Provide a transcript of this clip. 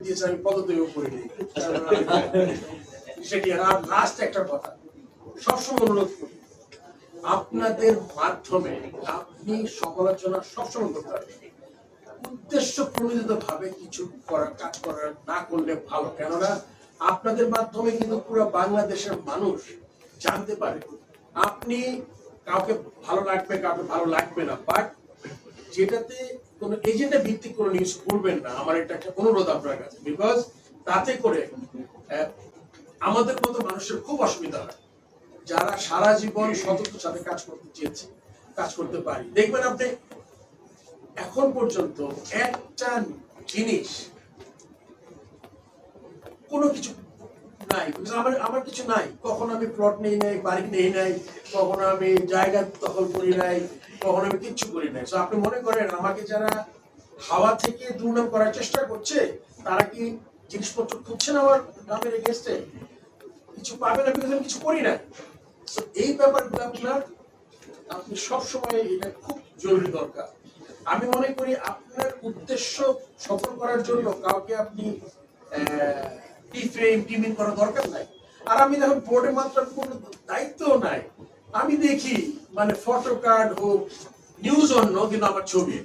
দিয়েছে আমি পদত্যাগ করিনি। সেটি আর লাস্ট একটা কথা সবসময় অনুরোধ করি, আপনাদের মাধ্যমে আপনি সমালোচনা সবসময় করতে পারবেন, উদ্দেশ্য প্রণোদিত ভাবে কিছু কাজ করার না করলে ভালো। কেননা আপনাদের মাধ্যমে কিন্তু পুরো বাংলাদেশের মানুষ জানতে পারে আপনি কাউকে ভালো লাগবে কাউকে ভালো লাগবে না, বাট যেটাতে কোনো এজেন্ডা ভিত্তিক কোনো নিউজ করবেন না। আমার এটা একটা অনুরোধ আপনার কাছে, বিকজ তাতে করে আমাদের মতো মানুষের খুব অসুবিধা হয়, যারা সারা জীবন সততার সাথে কাজ করতে চেয়েছে, কাজ করতে পারি। দেখবেন আপনি এখন পর্যন্ত একটা জিনিস কোনো কিছু নাই, আমার কিছু নাই, কখনো আমি প্লট নেই নাই, বাড়ি নেই নাই, কখনো আমি জায়গা দখল করি নাই, কখনো আমি কিচ্ছু করি নাই। তো আপনি মনে করেন আমাকে যারা হাওয়া থেকে দুর্নাম করার চেষ্টা করছে তারা কি জিনিসপত্র খুঁজছে না আমার নামের এগেইনস্টে? কিছু পাবে না, বিকজ আমি কিছু করি না। তো এই ব্যাপারগুলো আপনি সবসময় এটা খুব জরুরি দরকার। আমি মনে করি আপনার উদ্দেশ্য সফল করার জন্য কাউকে আপনি ডিফেম করা দরকার নাই। আর আমি দেখুন বোর্ডে মাত্র কোনো দায়িত্ব নাই, আমি দেখি মানে ফটো কার্ড হোক নিউজ অন্য কিন্তু আমার ছবি